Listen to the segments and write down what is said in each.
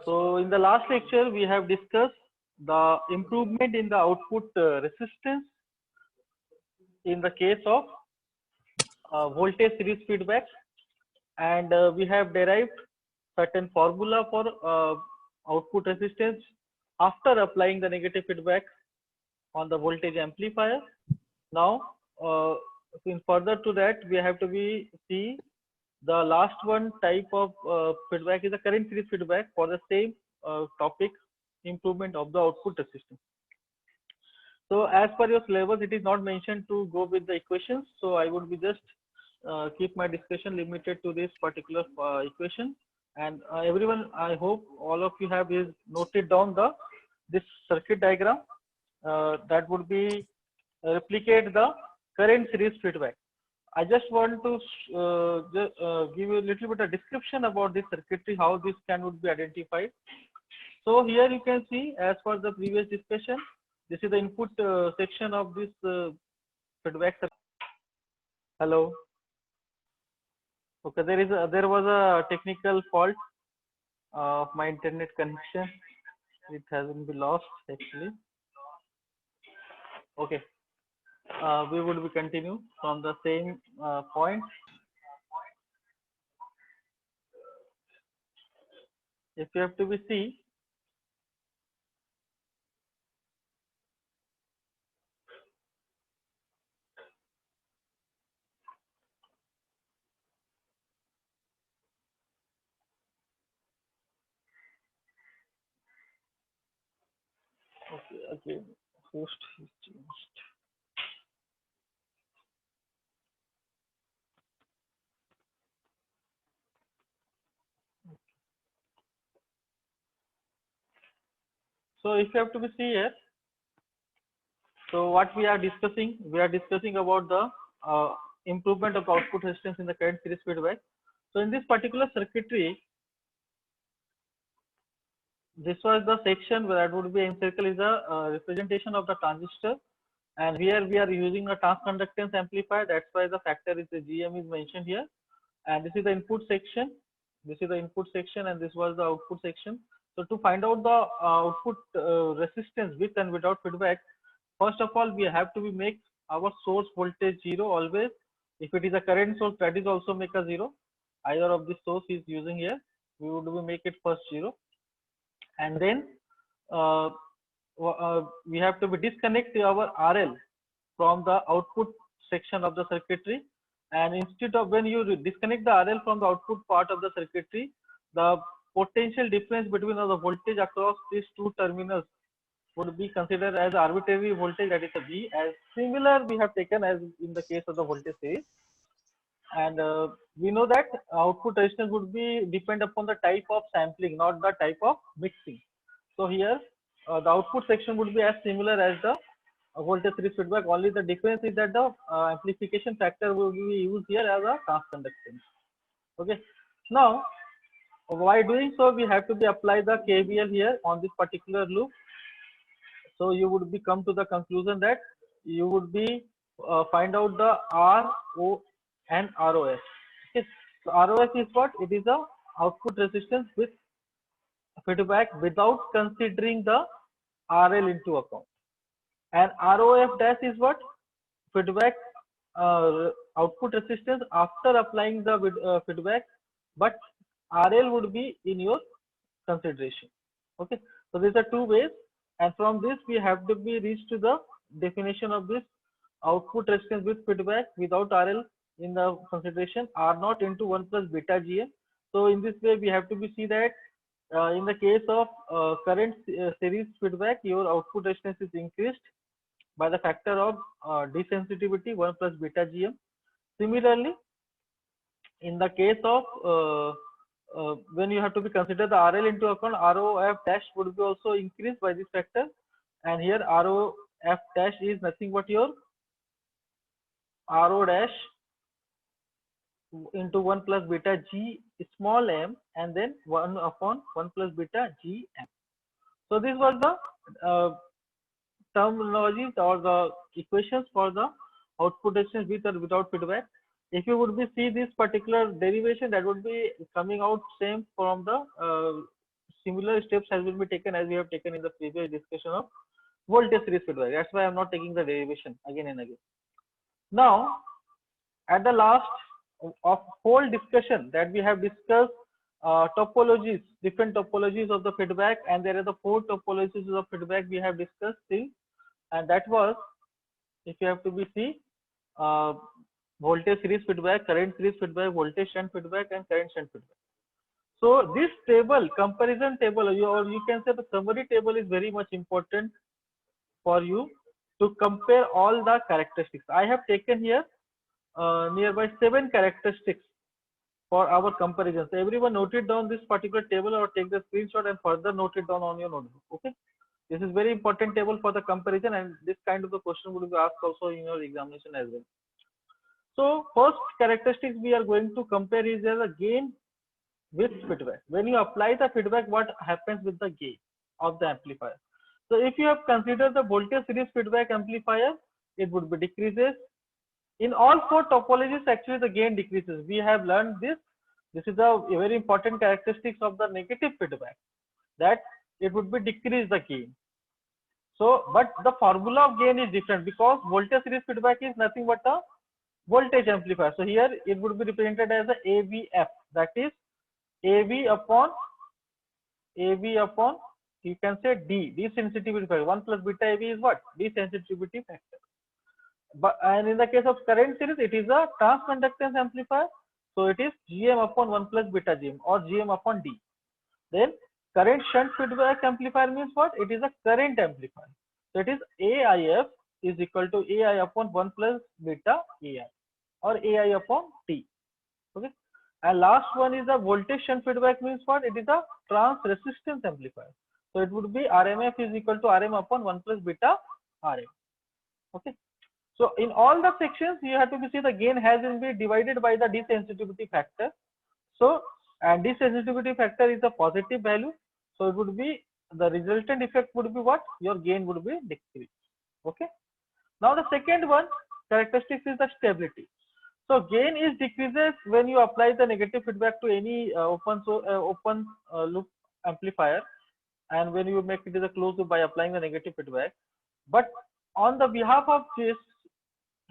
So in the last lecture, we have discussed the improvement in the output resistance in the case of voltage series feedback, and we have derived certain formula for output resistance after applying the negative feedback on the voltage amplifier. Now, in further to that, we have to see the last one type of feedback is a current series feedback for the same topic, improvement of the output resistance. So as per your syllabus, it is not mentioned to go with the equations. So I would be just keep my discussion limited to this particular equation. And everyone, I hope all of you have is noted down this circuit diagram that would be replicate the current series feedback. I just want to give you a little bit of description about this circuitry, how this would be identified. So here you can see, as per the previous discussion, this is the input section of this feedback. Hello. Okay, there was a technical fault of my internet connection. It hasn't been lost actually. Okay. We would be continue from the same point. If you have to be see, okay, again, host is changed. So if you have to be see here, so what we are discussing about the improvement of output resistance in the current series feedback. So in this particular circuitry, this was the section where that would be encircle is a representation of the transistor, and here we are using a transconductance amplifier. That's why the factor is the GM is mentioned here. And this is the input section. This is the input section, and this was the output section. So to find out the output resistance with and without feedback, first of all, we have to make our source voltage 0 always. If it is a current source, that is also make a 0. Either of the source is using here, we would make it first 0. And then we have to disconnect our RL from the output section of the circuitry. And instead of when you disconnect the RL from the output part of the circuitry, the potential difference between the voltage across these two terminals would be considered as arbitrary voltage, that is a V. As similar we have taken as in the case of the voltage series. And we know that output resistance would be depend upon the type of sampling, not the type of mixing. So here the output section would be as similar as the voltage series feedback. Only the difference is that the amplification factor will be used here as a transconductance. Okay. Now, while doing so, we have to apply the KVL here on this particular loop. So you would be come to the conclusion that you would be find out the RO and ROS. Okay. So ROS is what? It is the output resistance with feedback without considering the RL into account. And ROF dash is what? Feedback output resistance after applying the feedback, but RL would be in your consideration. Okay. So these are two ways, and from this we have to be reached to the definition of this output resistance with feedback without RL in the consideration, R naught into 1 plus beta GM. So in this way we have to be see that in the case of current series feedback, your output resistance is increased by the factor of desensitivity 1 plus beta GM. Similarly, in the case of when you have to be consider the RL into account, ROF dash would be also increased by this factor, and here ROF dash is nothing but your RO dash into 1 plus beta G small m, and then 1 upon 1 plus beta G m. So this was the terminologies or the equations for the output resistance with or without feedback. If you would be see this particular derivation, that would be coming out same from the similar steps has been taken as we have taken in the previous discussion of voltage series feedback. That's why I'm not taking the derivation again and again. Now, at the last of whole discussion that we have discussed topologies, different topologies of the feedback, and there are the 4 topologies of feedback we have discussed till, and that was, if you have to be see, voltage series feedback, current series feedback, voltage shunt feedback, and current shunt feedback. So this table, comparison table, or you can say the summary table, is very much important for you to compare all the characteristics. I have taken here nearby 7 characteristics for our comparison. So everyone note it down this particular table or take the screenshot and further note it down on your notebook. Okay, this is very important table for the comparison, and this kind of the question would be asked also in your examination as well. So first characteristics we are going to compare is the gain with feedback. When you apply the feedback, what happens with the gain of the amplifier? So if you have considered the voltage series feedback amplifier, it would be decreases. In all 4 topologies, actually the gain decreases. We have learned this. This is a very important characteristics of the negative feedback, that it would be decrease the gain. So, but the formula of gain is different because voltage series feedback is nothing but a voltage amplifier. So here it would be represented as a AVF, that is AV upon you can say D sensitivity factor. 1 plus beta AV is what? D sensitivity factor. But and in the case of current series, it is a transconductance amplifier, so it is GM upon 1 plus beta GM or GM upon D. Then current shunt feedback amplifier means what? It is a current amplifier, so it is AIF is equal to AI upon 1 plus beta AI or AI upon T. Okay, and last one is the voltage shunt feedback means what? It is a trans resistance amplifier, so it would be RMF is equal to RM upon 1 plus beta RM. Okay. So in all the sections, you have to see the gain has been divided by the desensitivity factor. So, and desensitivity factor is a positive value. So it would be, the resultant effect would be what? Your gain would be decreased. Okay. Now the second one characteristic is the stability. So gain is decreases when you apply the negative feedback to any open loop amplifier, and when you make it as a closed loop by applying the negative feedback. But on the behalf of this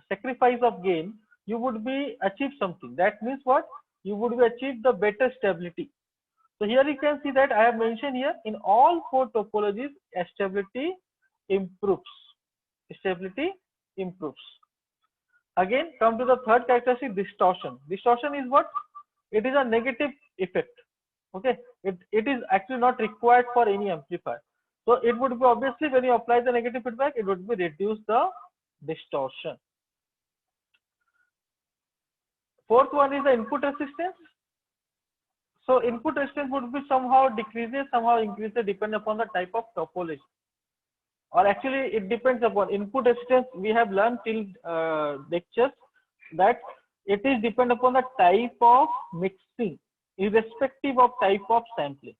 sacrifice of gain, you would be achieve something. That means what? You would be achieve the better stability. So here you can see that I have mentioned here in all 4 topologies, stability improves. Stability improves. Again, come to the third characteristic, distortion. Distortion is what? It is a negative effect. Okay, it is actually not required for any amplifier. So it would be obviously when you apply the negative feedback, it would be reduce the distortion. Fourth one is the input resistance. So input resistance would be somehow decreases, somehow increases, depending upon the type of topology. Or actually, it depends upon input resistance. We have learned till lectures that it is depend upon the type of mixing, irrespective of type of sampling.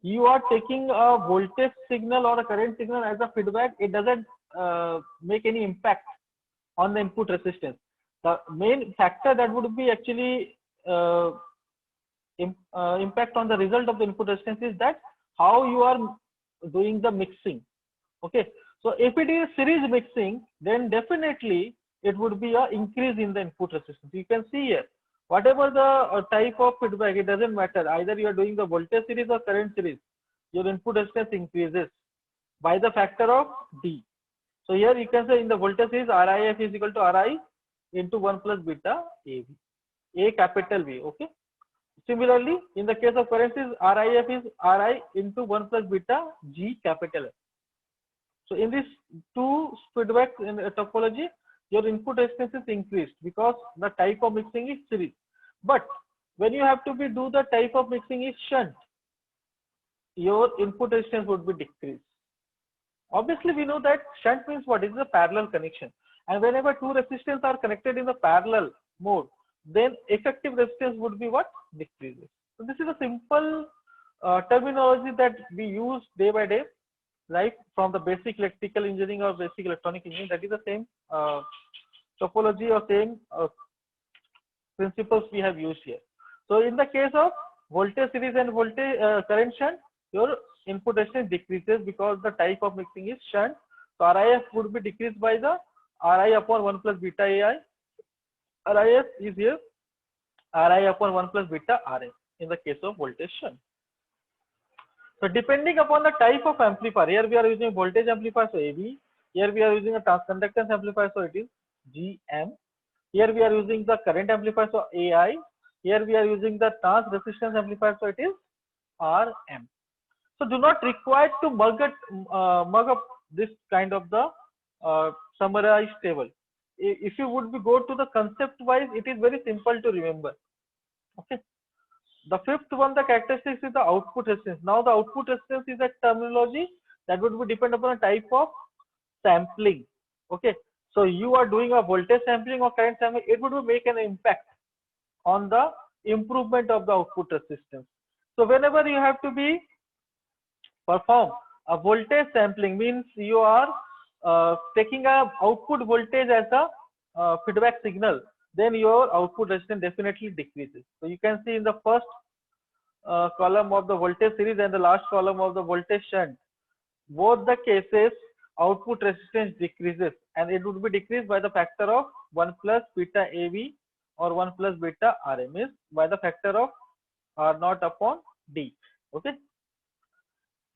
You are taking a voltage signal or a current signal as a feedback, it doesn't make any impact on the input resistance. The main factor that would be actually impact on the result of the input resistance is that how you are doing the mixing. Okay, so if it is series mixing, then definitely it would be a increase in the input resistance. You can see here, whatever the type of feedback, it doesn't matter. Either you are doing the voltage series or current series, your input resistance increases by the factor of D. So here you can say in the voltage series, RIF is equal to RI into 1 plus beta AV, A capital V. Okay. Similarly, in the case of current series, RIF is RI into 1 plus beta G capital F. So in this 2 feedback in topology, your input resistance is increased because the type of mixing is series. But when you have to do the type of mixing is shunt, your input resistance would be decreased. Obviously, we know that shunt means what? It is a parallel connection. And whenever 2 resistors are connected in the parallel mode, then effective resistance would be what? Decreases. So this is a simple terminology that we use day by day, like from the basic electrical engineering or basic electronic engineering. That is the same topology or same principles we have used here. So in the case of voltage series and voltage current shunt, your input resistance decreases because the type of mixing is shunt. So RIF would be decreased by the Ri upon 1 plus beta Ai. RIF is here Ri upon 1 plus beta Ra in the case of voltage shunt. So depending upon the type of amplifier, here we are using voltage amplifier, so AB. Here we are using a transconductance amplifier, so it is GM. Here we are using the current amplifier, so AI. Here we are using the trans resistance amplifier, so it is RM. So do not require to mug up this kind of the summarized table. If you would go to the concept wise, it is very simple to remember. Okay. The fifth one, the characteristics is the output resistance. Now the output resistance is a terminology that would be depend upon a type of sampling. Okay. So you are doing a voltage sampling or current sampling, it would make an impact on the improvement of the output resistance. So whenever you have to be perform a voltage sampling, means you are taking a output voltage as a feedback signal, then your output resistance definitely decreases. So you can see in the first column of the voltage series and the last column of the voltage shunt, both the cases output resistance decreases, and it would be decreased by the factor of 1 plus beta AB or 1 plus beta RM, is by the factor of R0 upon D. Okay.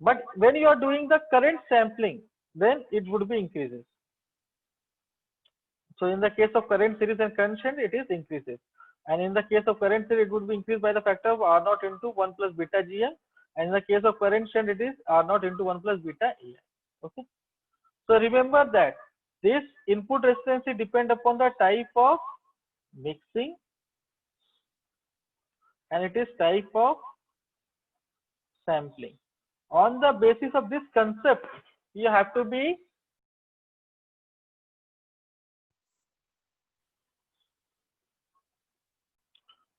But when you are doing the current sampling, then it would be increases. So in the case of current series and current shunt, it is increases. And in the case of current series, it would be increased by the factor of R0 into 1 plus beta GM. And in the case of current shunt, it is R0 into 1 plus beta AI. Okay. So remember that this input resistance depend upon the type of mixing, and it is type of sampling. On the basis of this concept, you have to be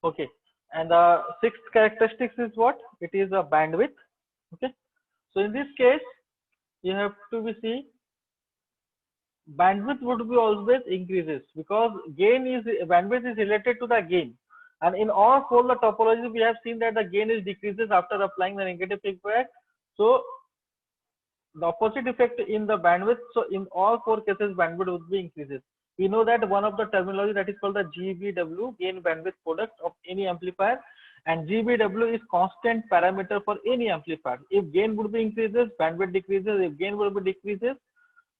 okay. And the sixth characteristics is what? It is a bandwidth. Okay. So in this case, you have to be see bandwidth would be always increases, because gain is bandwidth is related to the gain. And in all four the topologies, we have seen that the gain is decreases after applying the negative feedback. So the opposite effect in the bandwidth. So in all four cases, bandwidth would be increases. We know that one of the terminology that is called the GBW, gain bandwidth product of any amplifier, and GBW is constant parameter for any amplifier. If gain would be increases, bandwidth decreases. If gain would be decreases,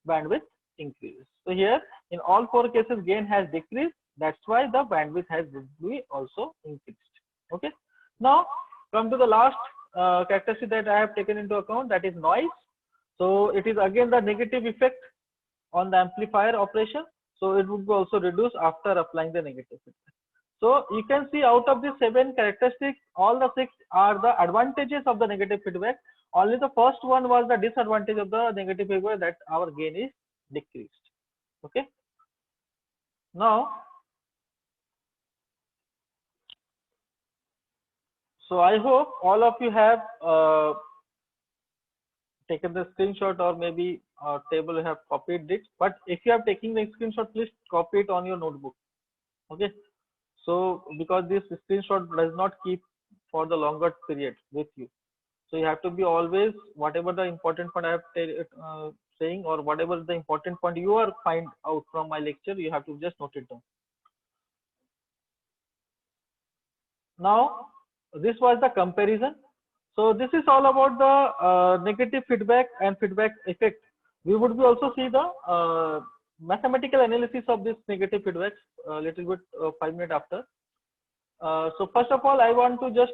bandwidth increases. So here in all four cases, gain has decreased. That's why the bandwidth has be also increased. Okay. Now come to the last characteristic that I have taken into account, that is noise. So it is again the negative effect on the amplifier operation. So it would be also reduced after applying the negative feedback. So you can see out of these 7 characteristics, all the 6 are the advantages of the negative feedback. Only the first one was the disadvantage of the negative feedback, that our gain is decreased. Okay. Now, so I hope all of you have taken the screenshot, or maybe table have copied it. But if you are taking the screenshot, please copy it on your notebook. Okay. So because this screenshot does not keep for the longer period with you, so you have to be always, whatever the important point I have saying, or whatever the important point you are find out from my lecture, you have to just note it down. Now this was the comparison. So this is all about the negative feedback and feedback effect. We would be also see the mathematical analysis of this negative feedback a little bit 5 minutes after. So first of all, I want to just